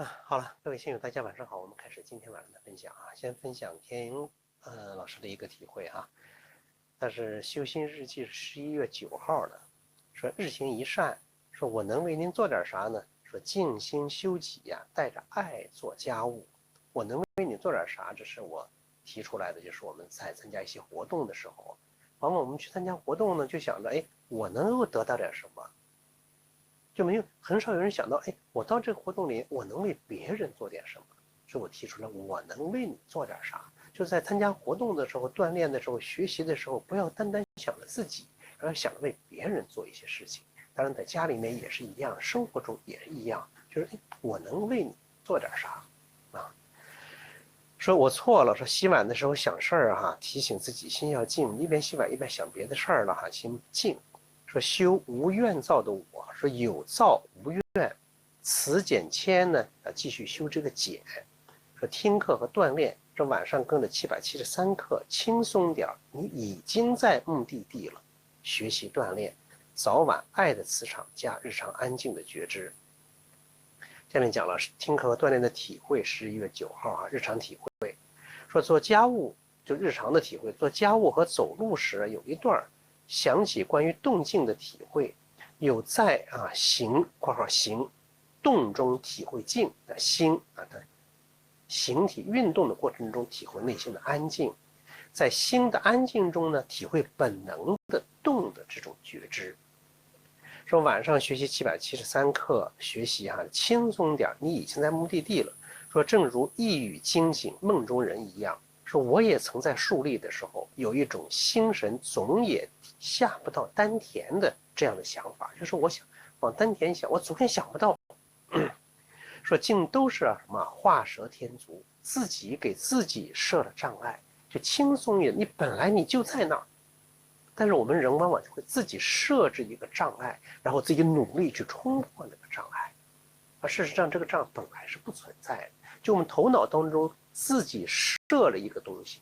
好了，各位亲友，大家晚上好。我们开始今天晚上的分享啊。先分享天老师的一个体会啊。他是修心日记是11月9号的，说日行一善，说我能为您做点啥呢？说静心修己呀，带着爱做家务。我能为你做点啥？这是我提出来的，就是我们在参加一些活动的时候，往往我们去参加活动呢，就想着，哎，我能够得到点什么。就没有很少有人想到，哎，我到这个活动里，我能为别人做点什么，所以我提出来，我能为你做点啥。就在参加活动的时候、锻炼的时候、学习的时候，不要单单想着自己，而要想着为别人做一些事情。当然，在家里面也是一样，生活中也是一样，就是哎，我能为你做点啥啊？说我错了，说洗碗的时候想事儿哈，提醒自己心要静，一边洗碗一边想别的事儿了哈，心静。说修无怨造的我，说有造无怨，此减谦呢，继续修这个减。说听课和锻炼，这晚上跟着773课，轻松点，你已经在目的地了。学习锻炼，早晚爱的磁场加日常安静的觉知。下面讲了听课和锻炼的体会，11月9号啊，日常体会。说做家务就日常的体会，做家务和走路时有一段想起关于动静的体会，有在行（括号行）动中体会静的心的形体运动的过程中体会内心的安静，在心的安静中呢，体会本能的动的这种觉知。说晚上学习773课，学习轻松点，你已经在目的地了。说正如一语惊醒梦中人一样。说我也曾在树立的时候，有一种心神总也下不到丹田的这样的想法，就是我想往丹田想，我总也想不到。说竟都是什么画蛇添足，自己给自己设了障碍，就轻松一点，你本来你就在那儿，但是我们人往往就会自己设置一个障碍，然后自己努力去冲破那个障碍，而事实上这个障碍本来是不存在的，就我们头脑当中自己设了一个东西，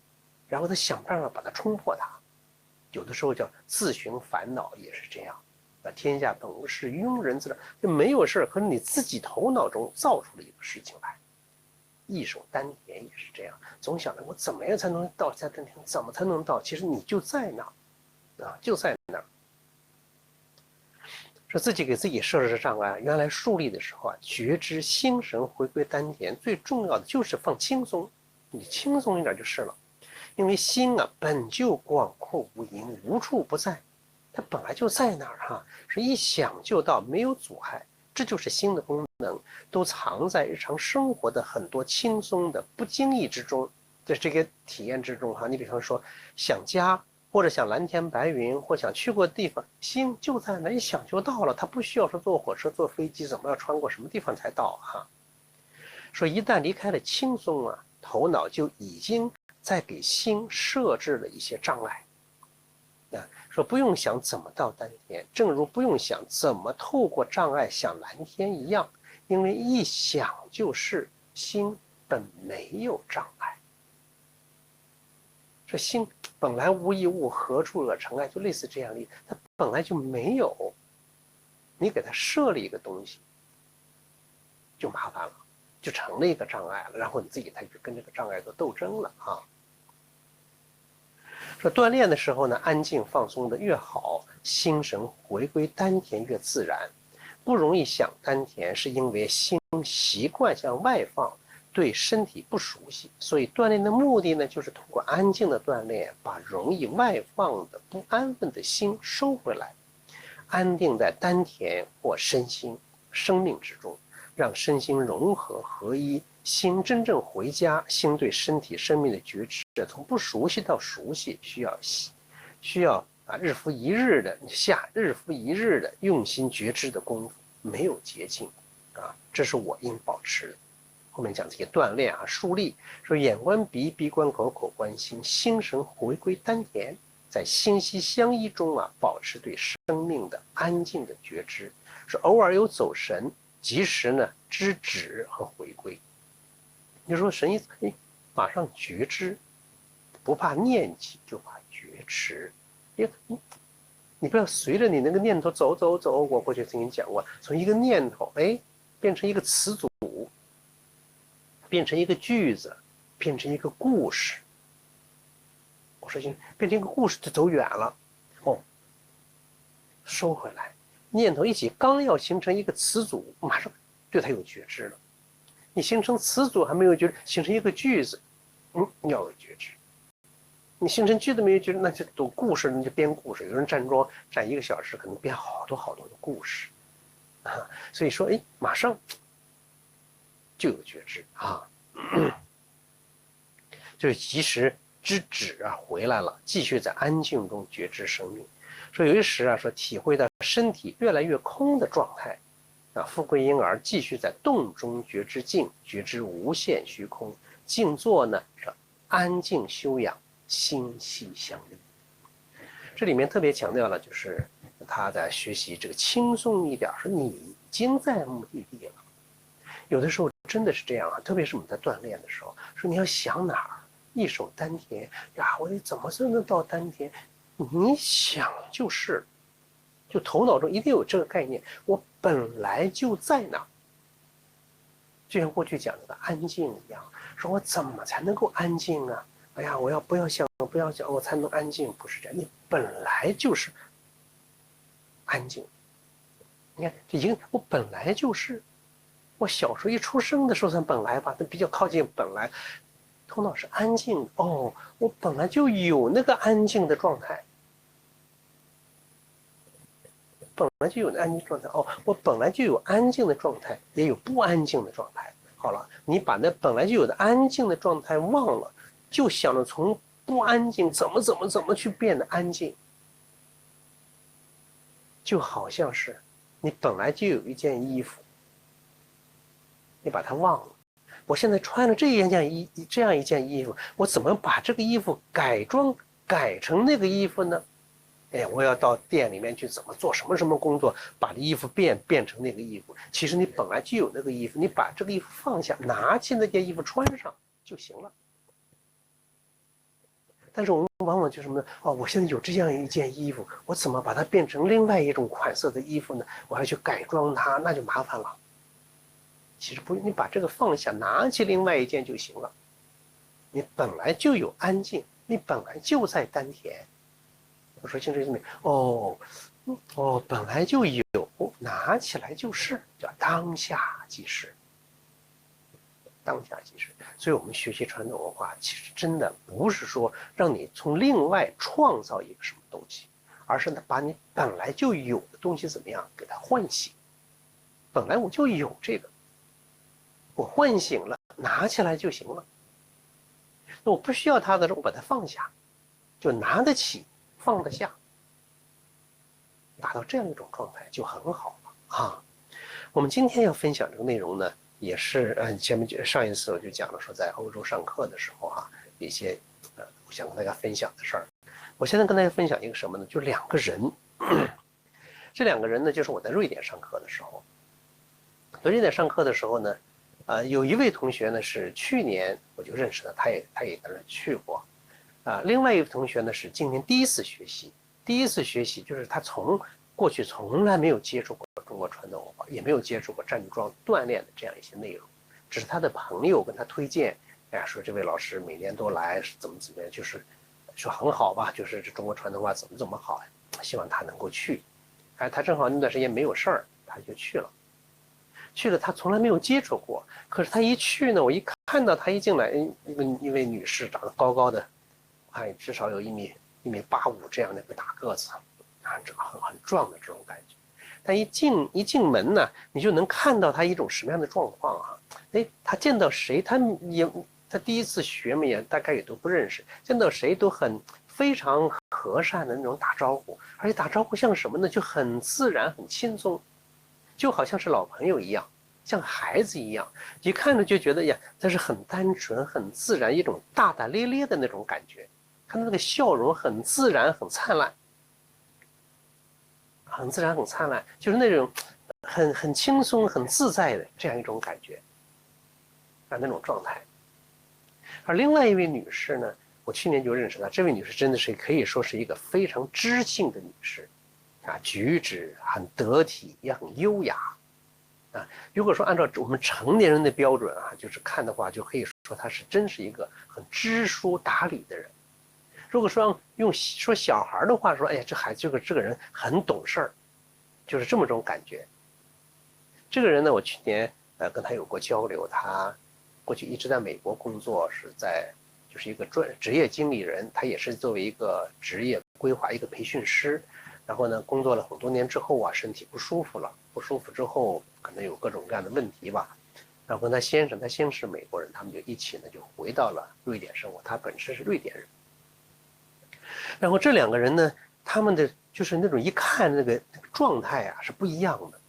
然后他想办法把它冲破它，有的时候叫自寻烦恼，也是这样。天下本无事，庸人自扰，就没有事，可是你自己头脑中造出了一个事情来。一手丹田也是这样，总想着我怎么样才能到下丹田，怎么才能到？其实你就在那儿，就在那儿。说自己给自己设置障碍，原来树立的时候觉知心神回归丹田，最重要的就是放轻松，你轻松一点就是了。因为心本就广阔无垠，无处不在，它本来就在那儿是一想就到，没有阻碍，这就是心的功能，都藏在日常生活的很多轻松的不经意之中，在这个体验之中你比方说想家，或者想蓝天白云，或想去过的地方，心就在那，一想就到了，它不需要说坐火车坐飞机怎么要穿过什么地方才到说一旦离开了轻松头脑就已经在给心设置了一些障碍说不用想怎么到丹田，正如不用想怎么透过障碍想蓝天一样，因为一想就是心本没有障碍。这心本来无一物，何处惹尘埃，就类似这样的，它本来就没有，你给它设了一个东西，就麻烦了，就成了一个障碍了，然后你自己才去跟这个障碍做斗争了说锻炼的时候呢，安静放松的越好，心神回归丹田越自然。不容易想丹田，是因为心习惯向外放，对身体不熟悉。所以锻炼的目的呢，就是通过安静的锻炼，把容易外放的不安分的心收回来，安定在丹田或身心、生命之中，让身心融合合一。心真正回家，心对身体生命的觉知，从不熟悉到熟悉，需要日复一日的用心觉知的功夫，没有捷径这是我应保持的。后面讲这些锻炼树立，说眼观鼻，鼻观口，口观心，心神回归丹田，在心息相依中保持对生命的安静的觉知，说偶尔有走神，及时呢知止和回归。你说神意马上觉知，不怕念起，就怕觉迟。你不要随着你那个念头走，我过去曾经讲过，从一个念头变成一个词组，变成一个句子，变成一个故事。我说行，变成一个故事就走远了，收回来，念头一起，刚要形成一个词组，马上对它有觉知了。你形成词组还没有觉知，形成一个句子，你要有觉知。你形成句子没有觉知，那就读故事，你就编故事。有人站桩站1个小时，可能编好多好多的故事啊。所以说，马上就有觉知啊，就是及时知止啊，回来了，继续在安静中觉知生命。说有一时啊，说体会到身体越来越空的状态啊，富贵婴儿继续在动中觉知静，觉知无限虚空。静坐呢是安静修养，心系相应。这里面特别强调了，就是他在学习这个轻松一点，说你已经在目的地了。有的时候真的是这样啊，特别是我们在锻炼的时候，说你要想哪儿，一手丹田呀，我得怎么才能到丹田？你想就是，就头脑中一定有这个概念，我本来就在那儿。就像过去讲的安静一样，说我怎么才能够安静啊？哎呀，我要不要想，不要想，我才能安静？不是这样，你本来就是安静。你看，这已经我本来就是，我小时候一出生的时候算本来吧，它比较靠近本来，头脑是安静的。我本来就有那个安静的状态。本来就有安静状态我本来就有安静的状态，也有不安静的状态。好了，你把那本来就有的安静的状态忘了，就想着从不安静怎么去变得安静，就好像是你本来就有一件衣服，你把它忘了。我现在穿了这样一件衣服，我怎么把这个衣服改装改成那个衣服呢？我要到店里面去怎么做什么工作，把这衣服变成那个衣服。其实你本来就有那个衣服，你把这个衣服放下，拿起那件衣服穿上就行了。但是我们往往就什么呢？我现在有这样一件衣服，我怎么把它变成另外一种款式的衣服呢？我还要去改装它，那就麻烦了。其实不用，你把这个放下，拿起另外一件就行了。你本来就有安静，你本来就在丹田。我说清楚没？本来就有，拿起来就是，叫当下即是。当下即是。所以我们学习传统文化，其实真的不是说让你从另外创造一个什么东西，而是呢把你本来就有的东西怎么样给它唤醒。本来我就有这个，我唤醒了，拿起来就行了。那我不需要它的时候，我把它放下，就拿得起。放得下，达到这样一种状态就很好了啊。我们今天要分享这个内容呢，也是前面上一次我就讲了，说在欧洲上课的时候一些我想跟大家分享的事儿。我现在跟大家分享一个什么呢？就2个人，这2个人呢，就是我在瑞典上课的时候，在瑞典上课的时候呢，有一位同学呢是去年我就认识的，他也在那去过。另外一个同学呢是今年第一次学习就是他过去从来没有接触过中国传统文化，也没有接触过站桩锻炼的这样一些内容，只是他的朋友跟他推荐，说这位老师每年都来，怎么样，就是说很好吧，就是这中国传统文化怎么好，希望他能够去。他正好那段时间没有事儿，他就去了。他从来没有接触过，可是他一去呢，我一看到他一进来，一位女士长得高高的。至少有1.85米这样的一个大个子，很壮的这种感觉。但一进门呢，你就能看到他一种什么样的状况他见到谁，他第一次学嘛，大概也都不认识，见到谁都非常和善的那种打招呼，而且打招呼像什么呢？就很自然，很轻松，就好像是老朋友一样，像孩子一样，一看着就觉得这是很单纯、很自然，一种大大咧咧的那种感觉。看到那个笑容很自然，很灿烂，很自然，很灿烂，就是那种很轻松、很自在的这样一种感觉那种状态。而另外一位女士呢，我去年就认识她，这位女士真的是可以说是一个非常知性的女士举止很得体，也很优雅如果说按照我们成年人的标准啊，就是看的话，就可以说他是真是一个很知书达理的人。如果说用说小孩的话说，哎呀，这孩子这个人很懂事儿，就是这么种感觉。这个人呢，我去年跟他有过交流，他过去一直在美国工作，就是一个职业经理人，他也是作为一个职业规划一个培训师，然后呢，工作了很多年之后啊，身体不舒服了，不舒服之后可能有各种各样的问题吧，然后跟他先生是美国人，他们就一起呢就回到了瑞典生活，他本身是瑞典人，然后这两个人呢，他们的就是那种一看那个状态啊是不一样的。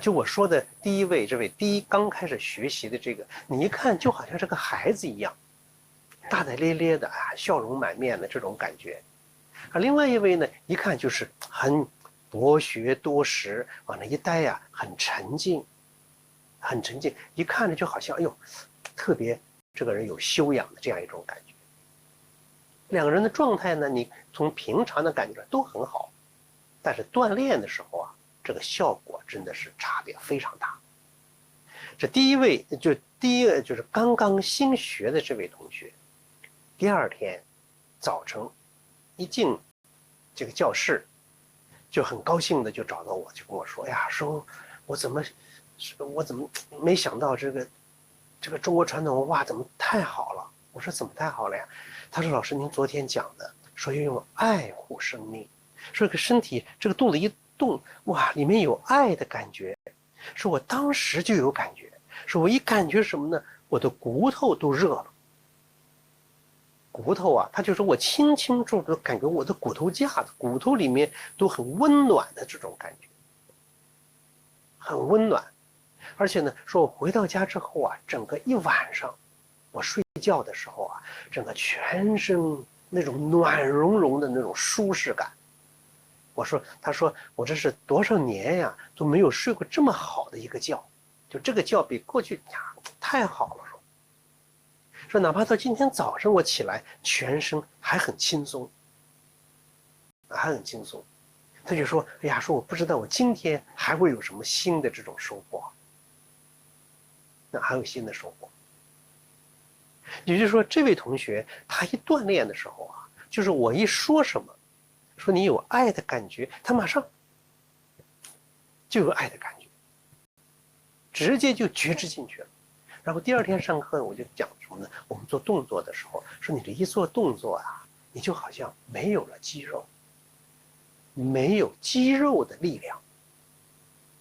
就我说的第一位，这位刚开始学习的这个，你一看就好像是个孩子一样，大大咧咧的啊，笑容满面的这种感觉。另外一位呢，一看就是很博学多识，往那一待呀，很沉静，很沉静，一看着就好像哎呦，特别这个人有修养的这样一种感觉。两个人的状态呢，你从平常的感觉都很好，但是锻炼的时候啊，这个效果真的是差别非常大。这第一个就是刚刚新学的这位同学，第二天早晨一进这个教室，就很高兴的就找到我，就跟我说：“哎呀，说我怎么没想到这个中国传统文化怎么太好了？”我说：“怎么太好了呀？”他说：“老师，您昨天讲的，说要用爱护生命，说这个身体这个肚子一动，哇，里面有爱的感觉。说我当时就有感觉，说我一感觉什么呢？我的骨头都热了。骨头啊，他就说我清清楚楚感觉我的骨头架子，骨头里面都很温暖的这种感觉，很温暖。而且呢，说我回到家之后啊，整个一晚上，我睡觉的时候啊，整个全身那种暖融融的那种舒适感。他说我这是多少年呀都没有睡过这么好的一个觉，就这个觉比过去呀太好了。说哪怕到今天早上我起来，全身还很轻松，还很轻松。他就说：“哎呀，说我不知道我今天还会有什么新的这种收获，那还有新的收获。”也就是说，这位同学他一锻炼的时候啊，就是我一说什么，说你有爱的感觉，他马上就有爱的感觉，直接就觉知进去了。然后第二天上课我就讲什么呢？我们做动作的时候，说你这一做动作啊，你就好像没有了肌肉，没有肌肉的力量。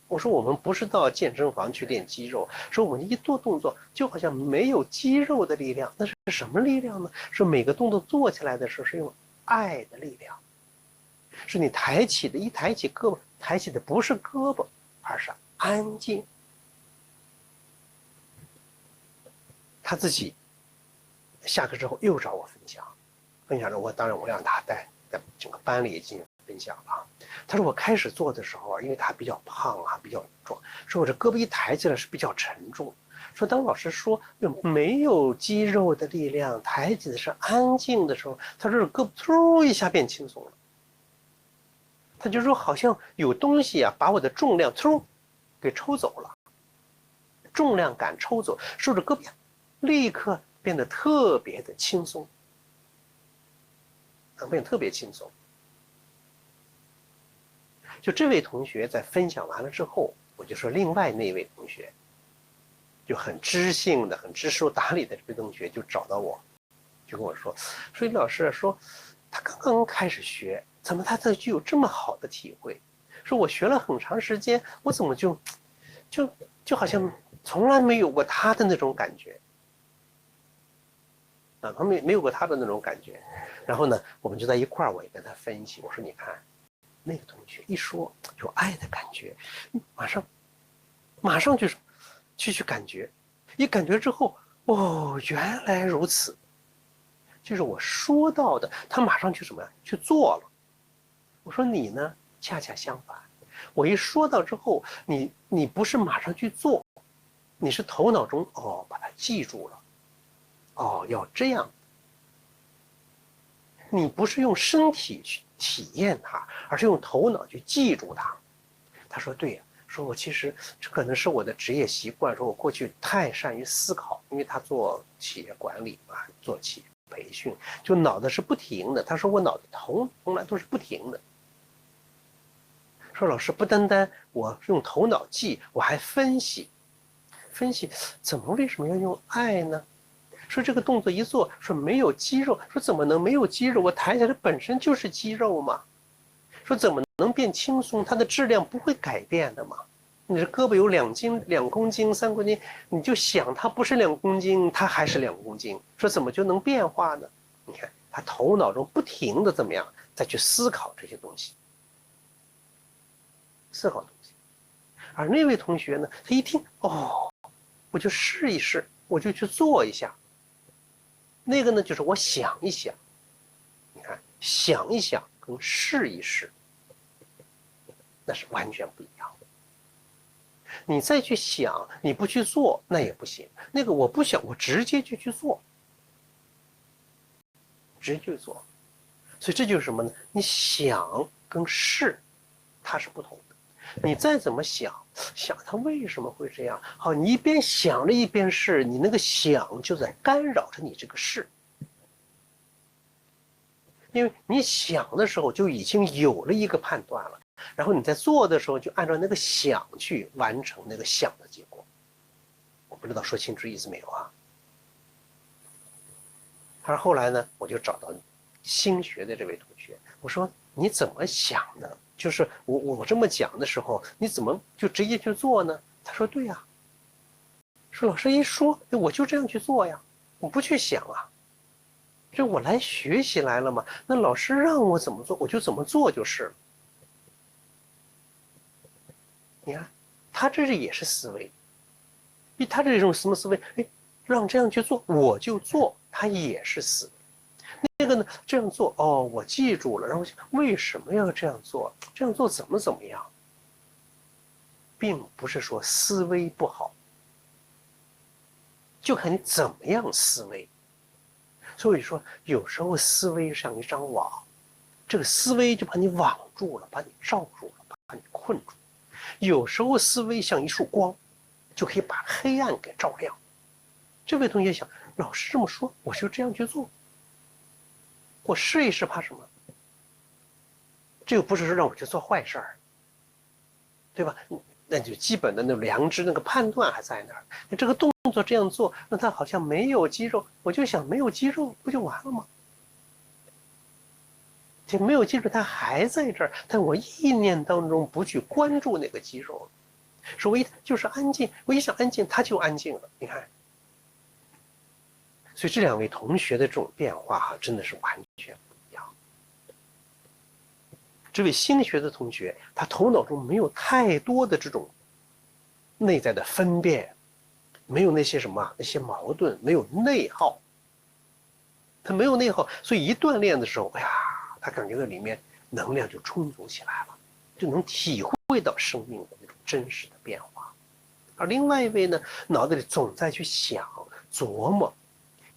我说我们不是到健身房去练肌肉，说我们一做动作就好像没有肌肉的力量，那是什么力量呢？说每个动作做起来的时候是用爱的力量，是你抬起的，一抬起胳膊，抬起的不是胳膊，而是安静。他自己下课之后又找我分享了当然我让他在整个班里进行分享了。他说我开始做的时候，因为他比较胖啊，比较壮，说我这胳膊一抬起来是比较沉重。说当老师说没有肌肉的力量，抬起的是安静的时候，他说这胳膊突一下变轻松了。他就说好像有东西啊把我的重量突给抽走了，重量感抽走，说这胳膊立刻变得特别的轻松，变得特别轻松。就这位同学在分享完了之后，我就说另外那位同学，就很知性的、很知书达理的这位同学就找到我，就跟我说：“李老师说，他刚刚开始学，怎么他就有这么好的体会？说我学了很长时间，我怎么就好像从来没有过他的那种感觉。”他没有过他的那种感觉。然后呢，我们就在一块儿，我也跟他分析，我说你看，那个同学一说有爱的感觉，马上就是去感觉，一感觉之后，哦，原来如此，就是我说到的，他马上去什么呀？去做了。我说你呢，恰恰相反，我一说到之后，你不是马上去做，你是头脑中把它记住了，要这样。你不是用身体去体验它，而是用头脑去记住它。他说对呀，说我其实这可能是我的职业习惯，说我过去太善于思考，因为他做企业管理嘛，做企业培训，就脑子是不停的。他说我脑子从来都是不停的。说老师不单单我用头脑记，我还分析，怎么为什么要用爱呢？说这个动作一做，说没有肌肉，说怎么能没有肌肉？我抬起来本身就是肌肉嘛。说怎么能变轻松？它的质量不会改变的嘛。你这胳膊有2公斤、3公斤，你就想它不是2公斤，它还是2公斤。说怎么就能变化呢？你看他头脑中不停的怎么样再去思考这些东西，思考东西。而那位同学呢，他一听哦，我就试一试，我就去做一下。那个呢，就是我想一想，你看想一想跟试一试，那是完全不一样的。你再去想，你不去做那也不行。那个我不想，我直接就去做，直接去做。所以这就是什么呢？你想跟试，它是不同的。你再怎么想它为什么会这样？好，你一边想着一边试，你那个想就在干扰着你这个试。因为你想的时候就已经有了一个判断了，然后你在做的时候就按照那个想去完成那个想的结果。我不知道说清楚意思没有啊？而后来呢，我就找到新学的这位同学，我说你怎么想的？就是我这么讲的时候，你怎么就直接去做呢？他说对呀，说老师一说，我就这样去做呀，我不去想啊。就我来学习来了嘛，那老师让我怎么做，我就怎么做就是了。你看，他这也是思维，因为他这种什么思维？哎，让这样去做，我就做，他也是思维。那个呢，这样做哦，我记住了，然后为什么要这样做？这样做怎么样？并不是说思维不好，就看你怎么样思维。所以说，有时候思维像一张网，这个思维就把你网住了，把你罩住了，把你困住。有时候思维像一束光，就可以把黑暗给照亮。这位同学想，老师这么说，我就这样去做，我试一试怕什么？这个不是说让我去做坏事儿，对吧？那就基本的那良知那个判断还在那儿。你这个动作这样做，那他好像没有肌肉，我就想没有肌肉不就完了吗？就没有肌肉，它还在这儿，但我意念当中不去关注那个肌肉，说我就是安静，我一想安静，它就安静了。你看，所以这2位同学的这种变化哈，真的是完全不一样。这位新学的同学，他头脑中没有太多的这种内在的分辨，没有那些那些矛盾，没有内耗，他没有内耗，所以一锻炼的时候，哎呀，他感觉到里面能量就充足起来了，就能体会到生命的那种真实的变化。而另外一位呢，脑子里总在去想琢磨，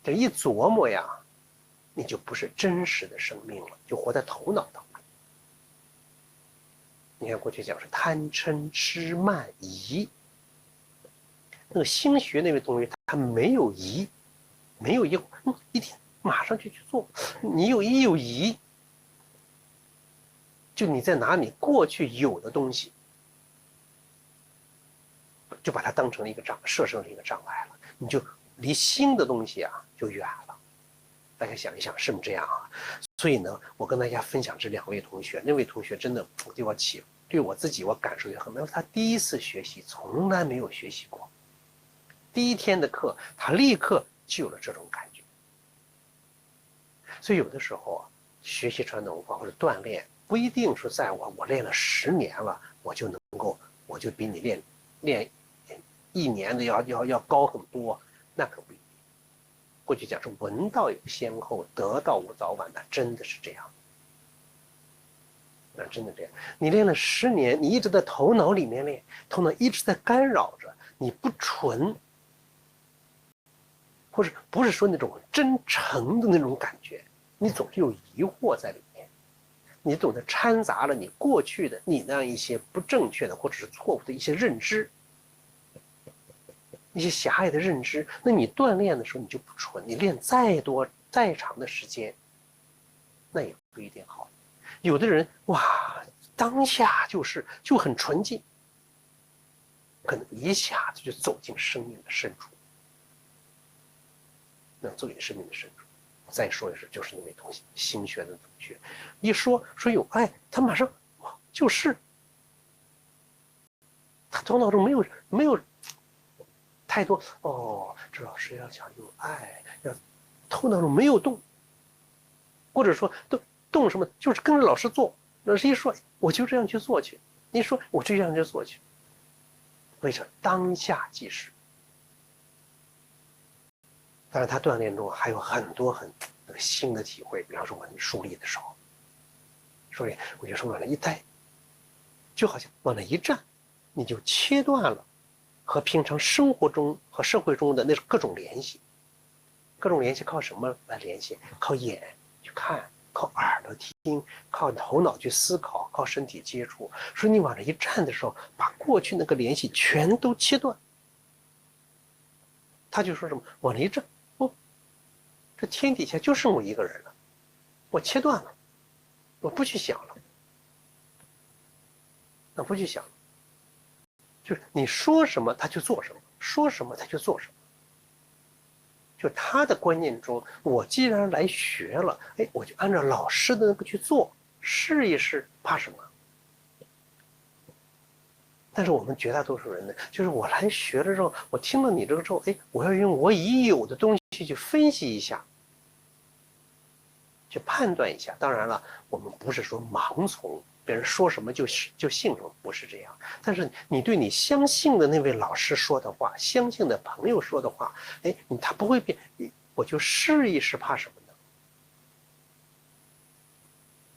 这一琢磨呀，你就不是真实的生命了，就活在头脑当中。你看过去讲是贪嗔痴慢疑，那个新学那位同学他没有疑，没有疑，一天马上就去做。你有疑，就你在拿你过去有的东西，就把它当成了一个设成了一个障碍了，你就离新的东西啊就远了。大家想一想，是不是这样啊？所以呢，我跟大家分享这2位同学，那位同学真的对我自己我感受也很美。他第一次学习，从来没有学习过，第1天的课，他立刻就有了这种感觉。所以有的时候啊，学习传统文化或者锻炼，不一定说在我练了10年了，我就比你练1年的要高很多，那可不一定。过去讲是闻道有先后，得道无早晚，那真的是这样。那真的这样，你练了10年，你一直在头脑里面练，头脑一直在干扰着，你不纯，或者不是说那种真诚的那种感觉，你总是有疑惑在里面。你懂得掺杂了你过去的你那样一些不正确的或者是错误的一些认知，一些狭隘的认知，那你锻炼的时候你就不纯，你练再多再长的时间，那也不一定好。有的人哇，当下就很纯净，可能一下子就走进生命的深处，能走进生命的深处。再说一次，就是那位同学，心学的同学，一说有爱，他马上哇就是，他头脑中没有太多这老师要讲有爱，要头脑中没有动，或者说动什么，就是跟着老师做。老师一说我就这样去做去，你说我就这样去做去，为什么？当下即是。但是他锻炼中还有很多新的体会，比方说我们竖立的时候，我就说往那一待，就好像往那一站，你就切断了和平常生活中和社会中的那各种联系。各种联系靠什么来联系？靠眼去看，靠耳朵听，靠头脑去思考，靠身体接触。所以你往那一站的时候，把过去那个联系全都切断。他就说什么往那一站，这天底下就剩我一个人了，我切断了，我不去想了，那不去想了，就是你说什么他就做什么，说什么他就做什么。就他的观念中，我既然来学了，我就按照老师的那个去做，试一试，怕什么？但是我们绝大多数人呢，就是我来学了之后，我听了你这个之后，我要用我已有的东西去分析一下，去判断一下。当然了，我们不是说盲从别人说什么就信什么，不是这样。但是你对你相信的那位老师说的话，相信的朋友说的话，他不会变，我就试一试，怕什么呢？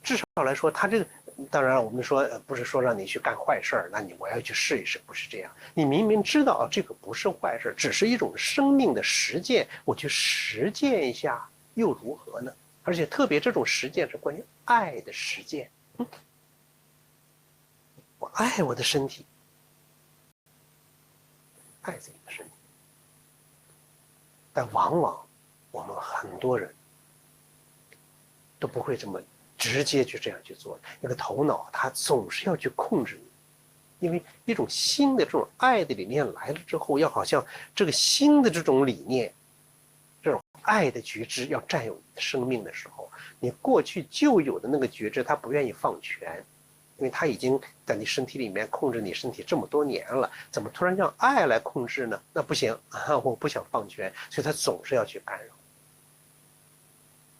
至少来说，他这个，当然我们说不是说让你去干坏事，那我要去试一试，不是这样。你明明知道这个不是坏事，只是一种生命的实践，我去实践一下又如何呢？而且特别这种实践是关于爱的实践。我爱我的身体，爱自己的身体，但往往我们很多人都不会这么直接去这样去做。那个头脑它总是要去控制你，因为一种新的这种爱的理念来了之后，要好像这个新的这种理念，这种爱的觉知要占有你的生命的时候，你过去就有的那个觉知，它不愿意放权，因为它已经在你身体里面控制你身体这么多年了，怎么突然让爱来控制呢？那不行啊，我不想放权，所以它总是要去干扰。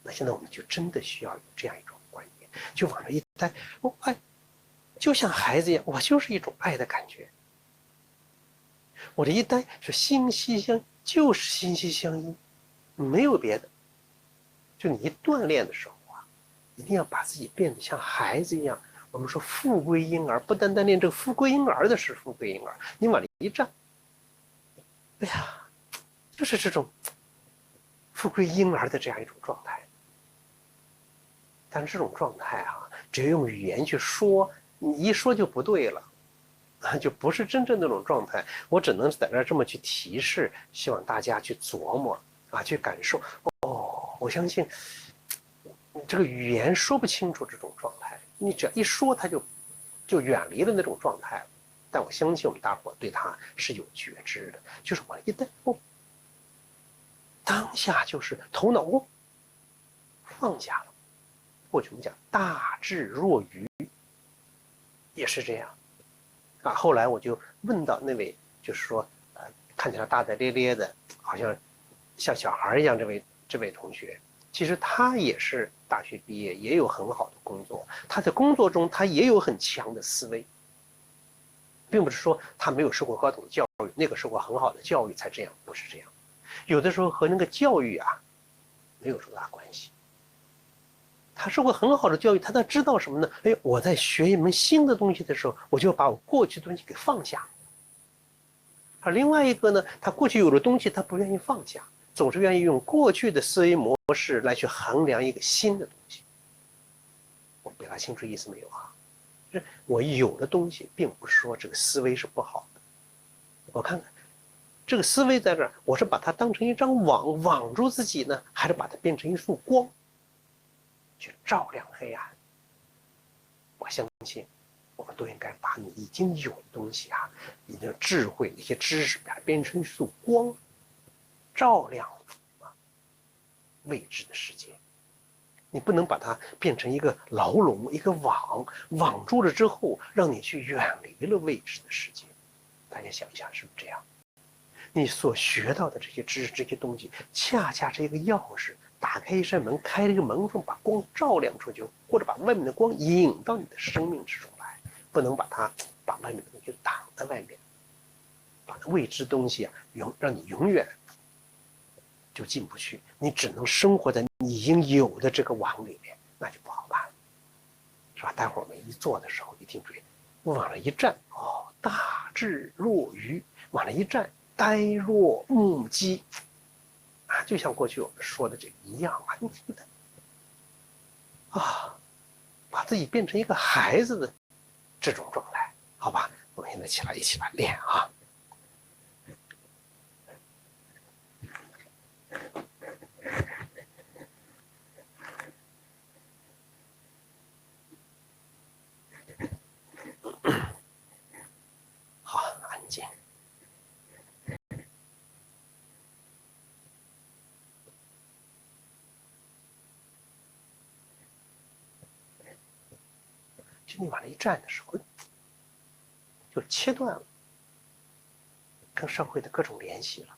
那现在我们就真的需要有这样一种观念，就往这一待，爱就像孩子一样，我就是一种爱的感觉。我这一待是心息相，就是心息相依，没有别的。就你一锻炼的时候啊，一定要把自己变得像孩子一样。我们说富贵婴儿，不单单练这个富贵婴儿的是富贵婴儿，你往里一站，哎呀，就是这种富贵婴儿的这样一种状态。但是这种状态啊，只要用语言去说，你一说就不对了，就不是真正那种状态。我只能在这这么去提示，希望大家去琢磨啊，去感受。我相信这个语言说不清楚这种状态，你只要一说，它就远离了那种状态了。但我相信我们大伙对它是有觉知的，就是我一旦当下就是头脑放下了。过去我们讲大智若愚，也是这样啊。后来我就问到那位，就是说，看起来大大咧咧的，好像像小孩一样，这位同学，其实他也是大学毕业，也有很好的工作。他在工作中，他也有很强的思维，并不是说他没有受过高等教育，那个受过很好的教育才这样，不是这样。有的时候和那个教育啊，没有多大关系。他受过很好的教育，他知道什么呢？我在学一门新的东西的时候，我就把我过去的东西给放下。而另外一个呢，他过去有的东西，他不愿意放下，总是愿意用过去的思维模式来去衡量一个新的东西。我表达清楚意思没有啊？就是我有的东西，并不是说这个思维是不好的。我看看这个思维在这儿，我是把它当成一张网，网住自己呢，还是把它变成一束光，去照亮黑暗？我相信，我们都应该把你已经有的东西啊，你的智慧、一些知识，把它变成一束光，照亮未知的世界。你不能把它变成一个牢笼、一个网，网住了之后，让你去远离了未知的世界。大家想一想，是不是这样？你所学到的这些知识、这些东西，恰恰是一个钥匙，打开一扇门，开了一个门缝，把光照亮出去，或者把外面的光引到你的生命之中来。不能把外面的东西挡在外面，把未知东西啊，让你永远就进不去，你只能生活在你已经有的这个网里面，那就不好办，是吧？待会儿我们一做的时候，一定注意，往那一站，哦，大智若愚，往那一站，呆若木鸡，啊，就像过去我们说的这个一样啊，你的啊，把自己变成一个孩子的这种状态，好吧？我们现在一起来练啊。好，安静。就你往那一站的时候，就切断了跟社会的各种联系了。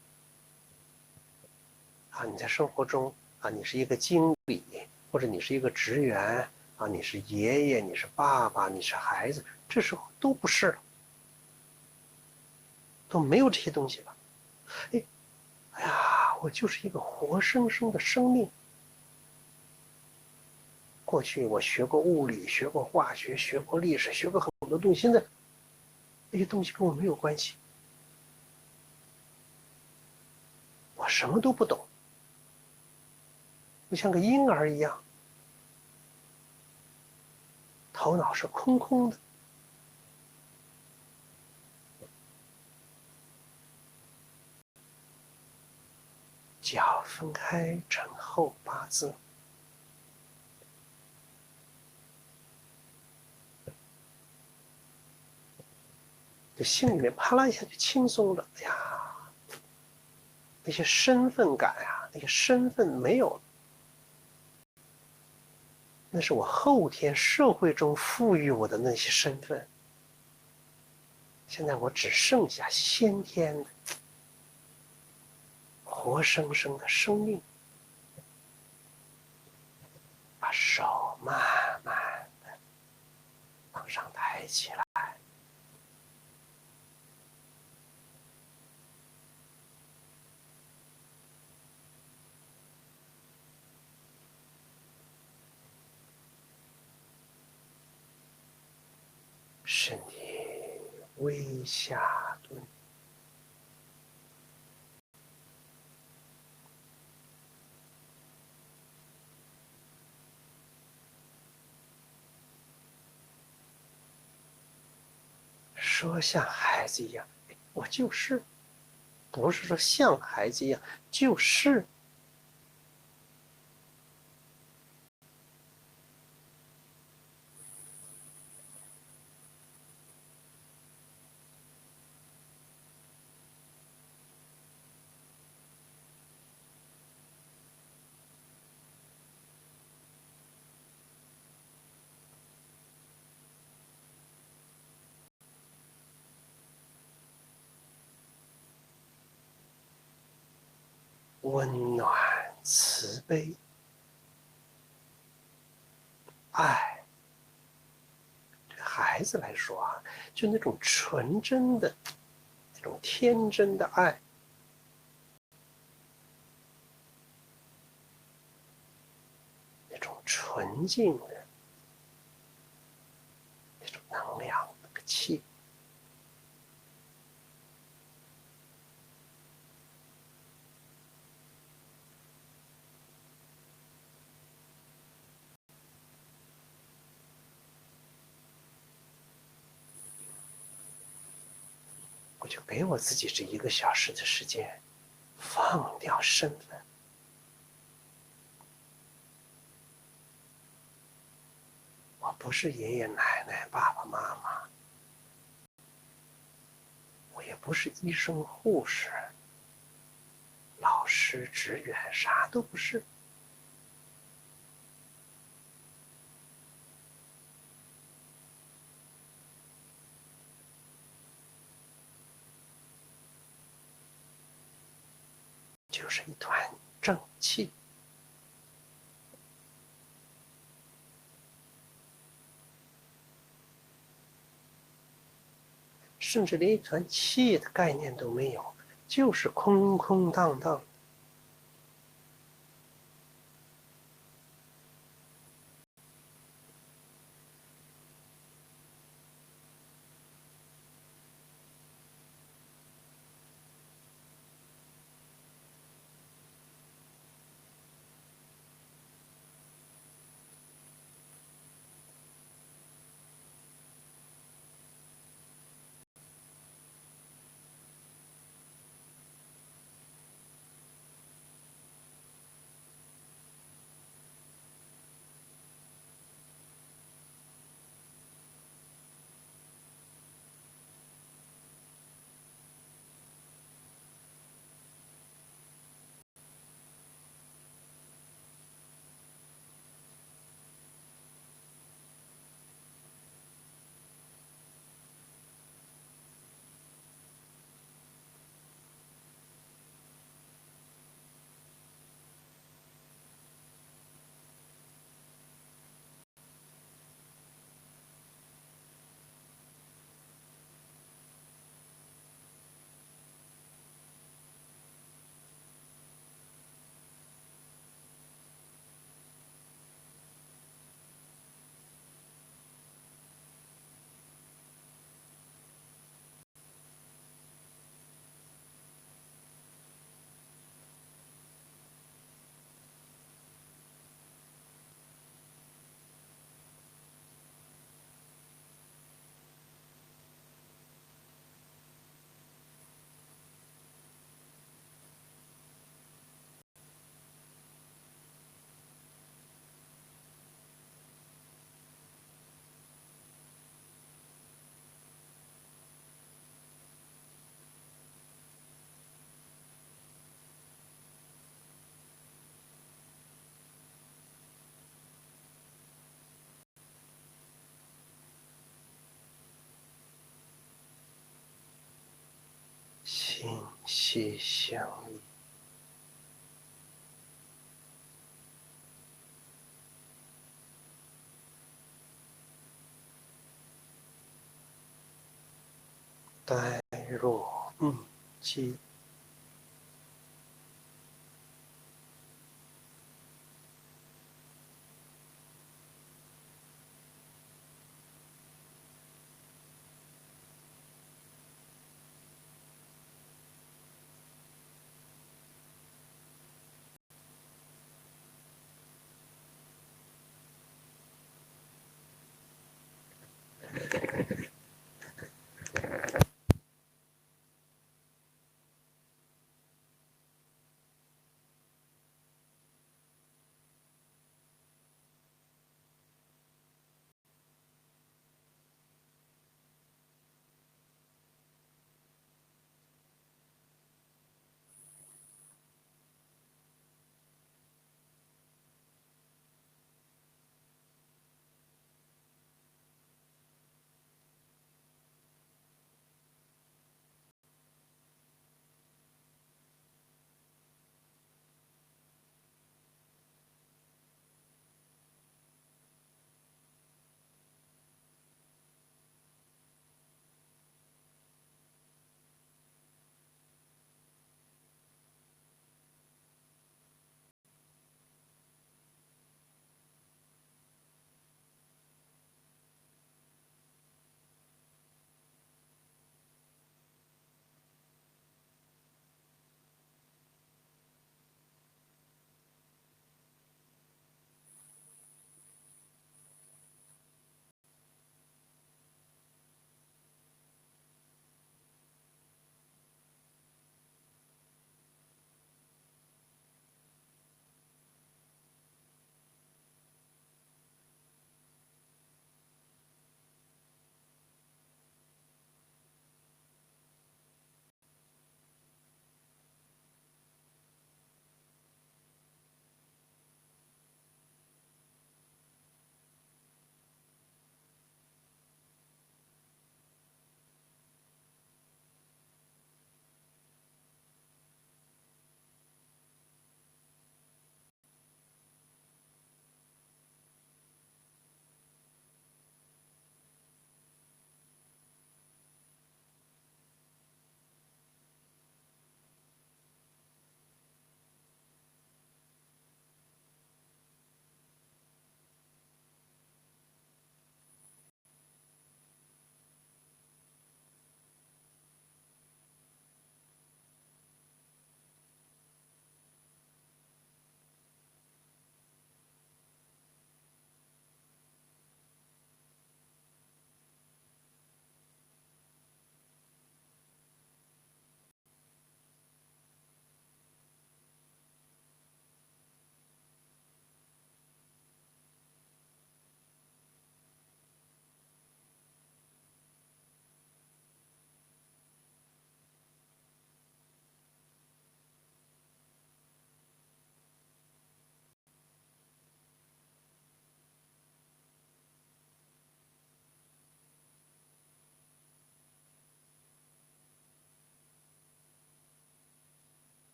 啊，你在生活中啊，你是一个经理，或者你是一个职员啊，你是爷爷，你是爸爸，你是孩子，这时候都不是了，都没有这些东西了。哎呀，我就是一个活生生的生命。过去我学过物理，学过化学，学过历史，学过很多东西，现在那些东西跟我没有关系，我什么都不懂，就像个婴儿一样，头脑是空空的。脚分开成后八字，就心里面啪啦一下就轻松了。哎呀，那些身份感啊，那些身份没有了，那是我后天社会中赋予我的那些身份。现在我只剩下先天的活生生的生命，把手慢慢的往上抬起来，身体微下蹲，说像孩子一样，我就是，不是说像孩子一样，就是。温暖、慈悲、爱，对孩子来说啊，就那种纯真的、那种天真的爱，那种纯净的那种能量，那个气，我就给我自己这1个小时的时间，放掉身份。我不是爷爷奶奶、爸爸妈妈，我也不是医生、护士、老师、职员，啥都不是。就是一团正气。甚至连一团气的概念都没有，就是空空荡荡。心息相依。呆若木鸡。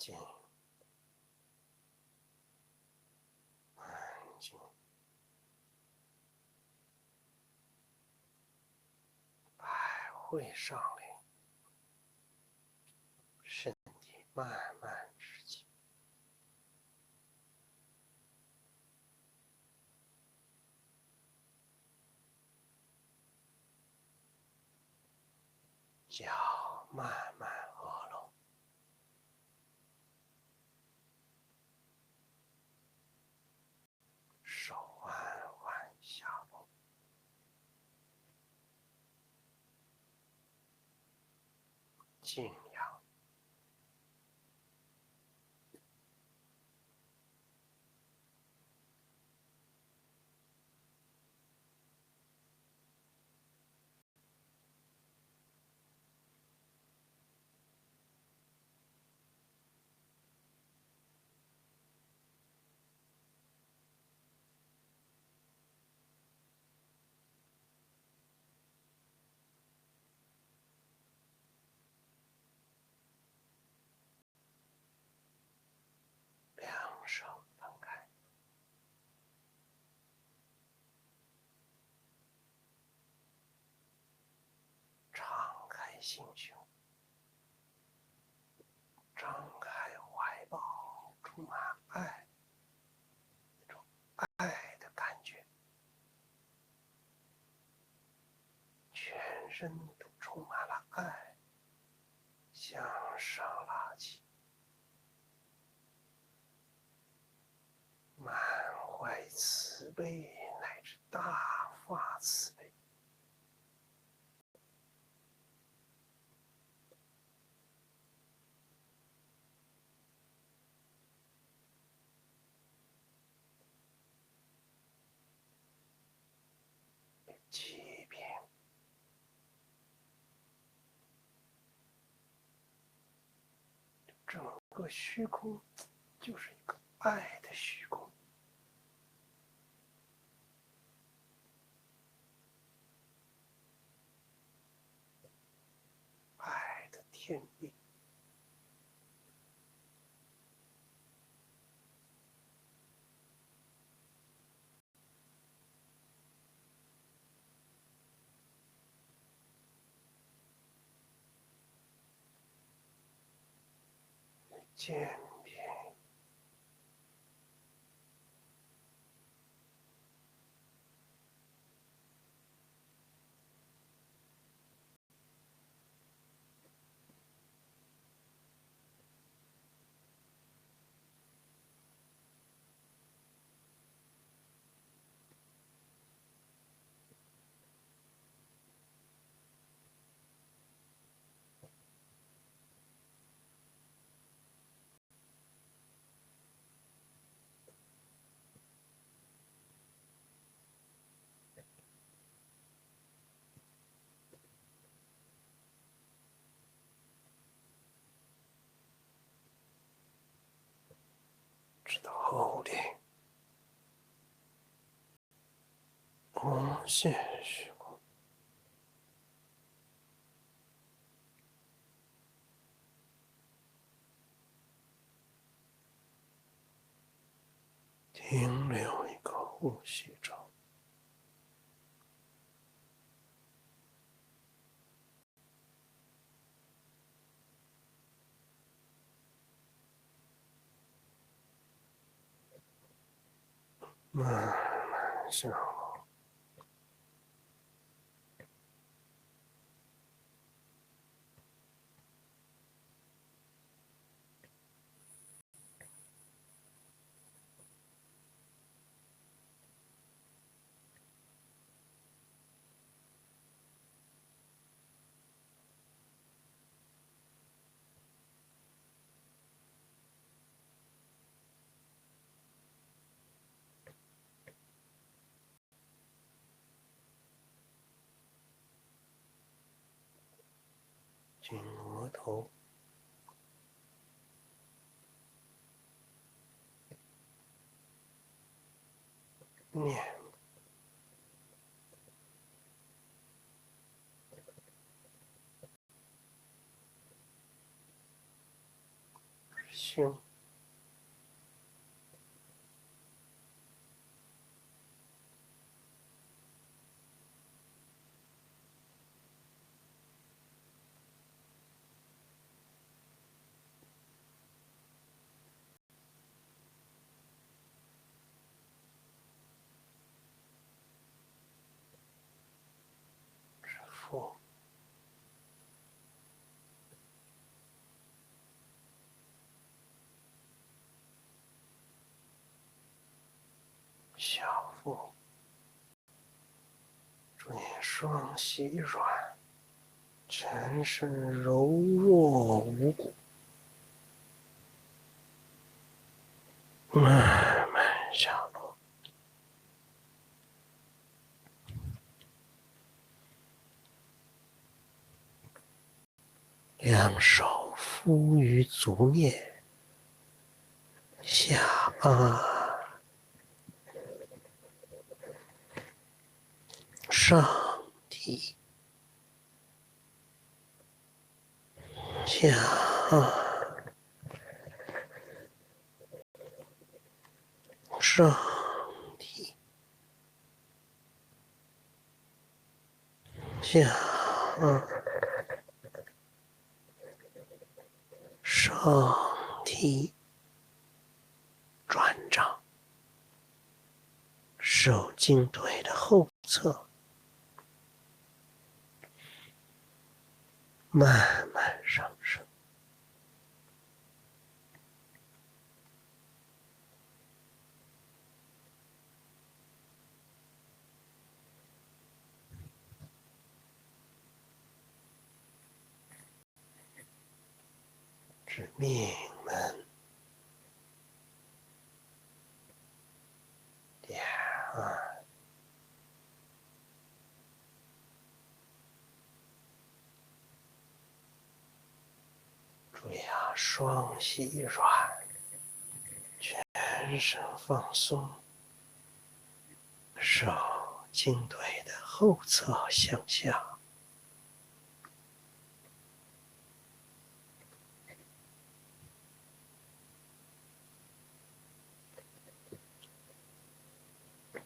静，安静。百会上灵，身体慢慢直起。脚慢慢合拢，手缓缓下落，静养。两手分开，敞开心胸，张开怀抱，充满爱，那种爱的感觉，全身都充满了爱，向上拉起，满怀慈悲乃至大发慈悲。欺骗，整个虚空就是一个爱的虚空，爱的天地。渐变，直到后天，无限虚空，停留一个呼吸中，慢慢向后，经额头，面胸，指腹，小腹，注意双膝软，全身柔弱无骨，慢慢下落。两手敷于足面，下按，上提，下按，上提，下按，上提，转掌，手经腿的后侧，慢慢上升。指命门，点按，注意啊，双膝软，全身放松，手经腿的后侧向下。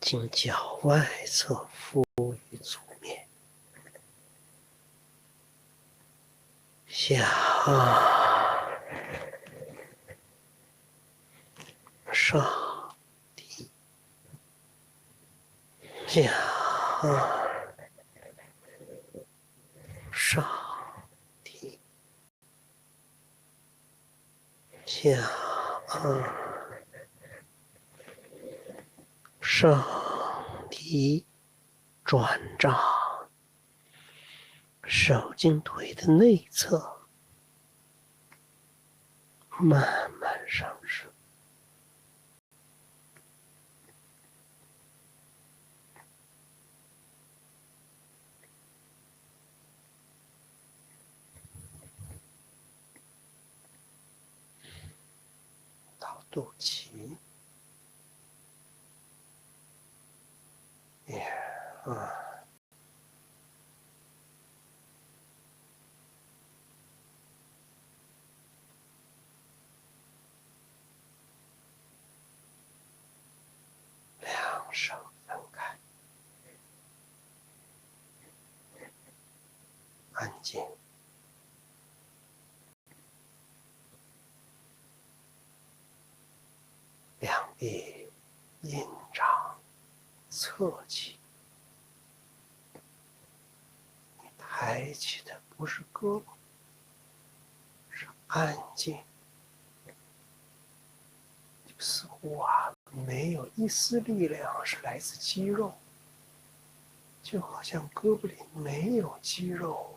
经脚外侧敷于足面，下按，上提，下按，上提，下按，上提，转掌，手经腿的内侧，慢慢上升。到肚脐，点按。两手分开，安静。两臂阴掌侧起，你抬起的不是胳膊，是安静。似乎没有一丝力量是来自肌肉，就好像胳膊里没有肌肉。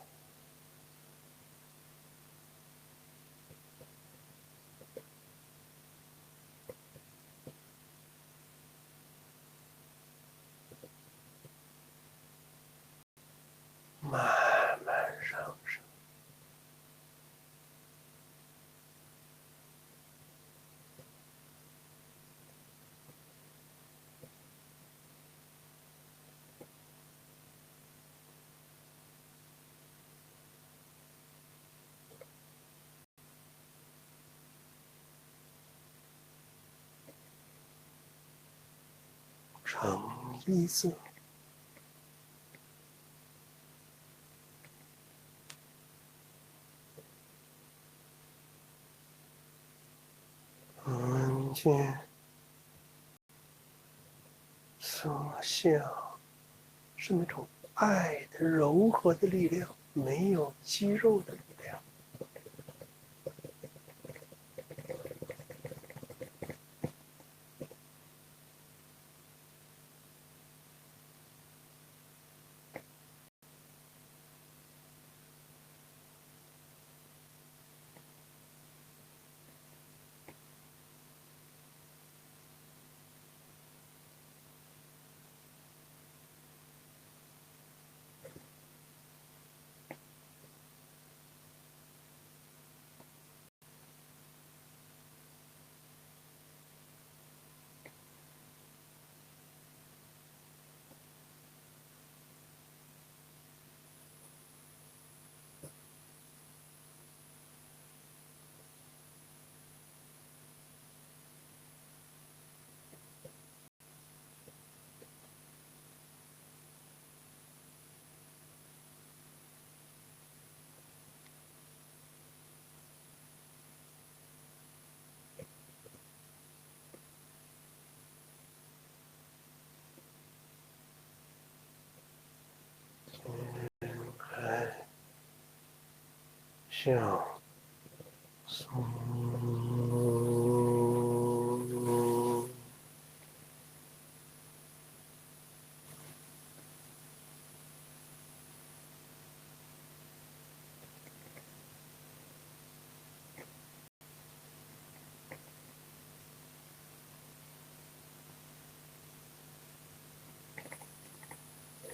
慢慢上升，橙一色，闻见色相是那种爱的柔和的力量，没有肌肉的力量。爱像松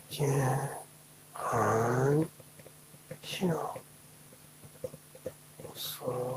间含像所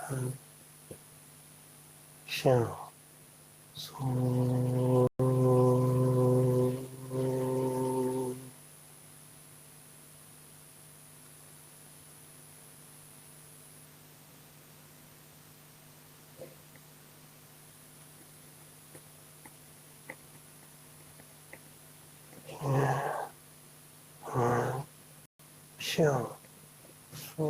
含像松含像松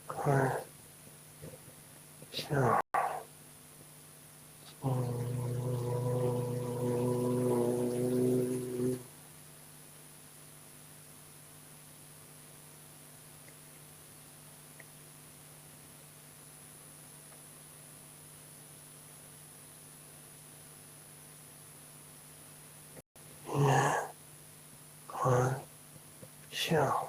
含像含像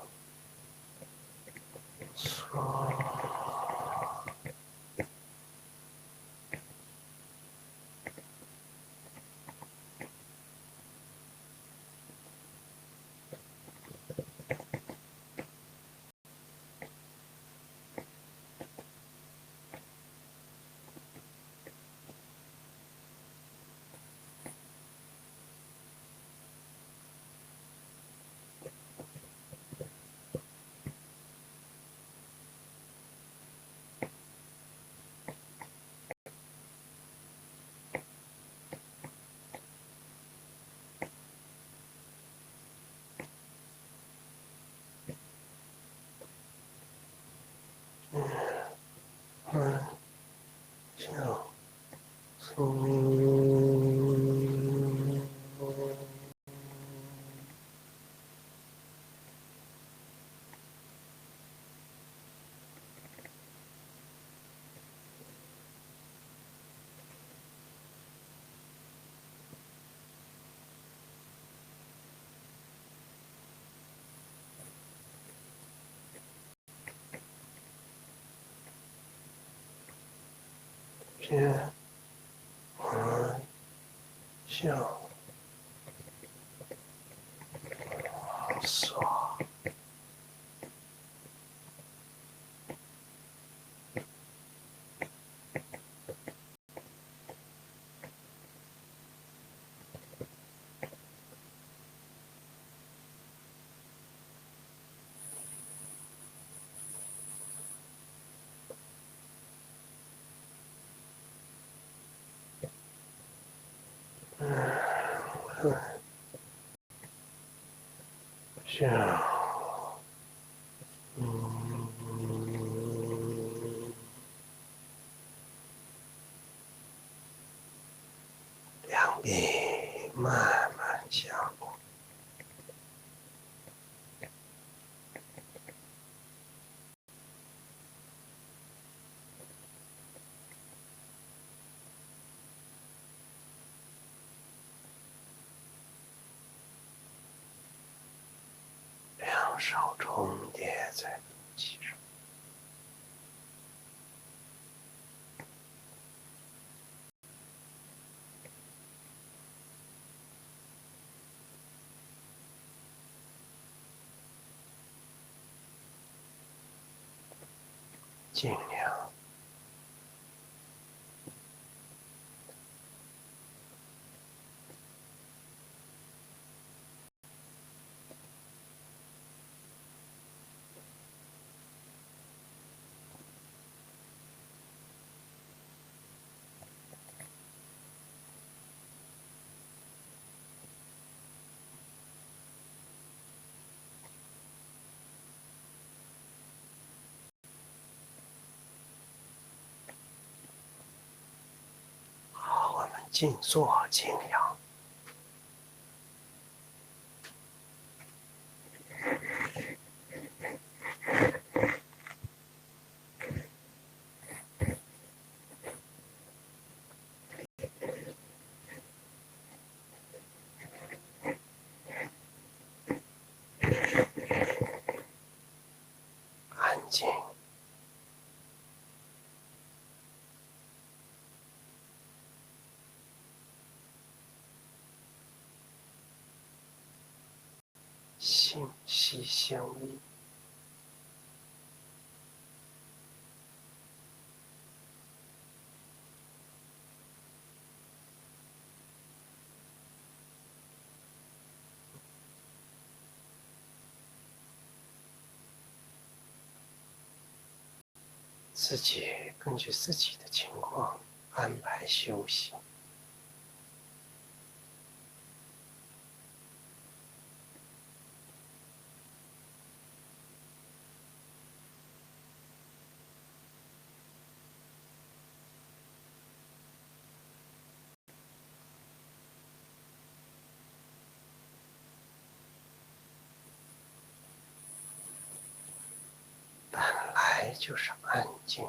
天环向所向两臂慢慢下落，两手重叠在肚脐上，尽量好，我们静坐，尽量安静。心息相依，自己根据自己的情况安排休息。本来就是安静。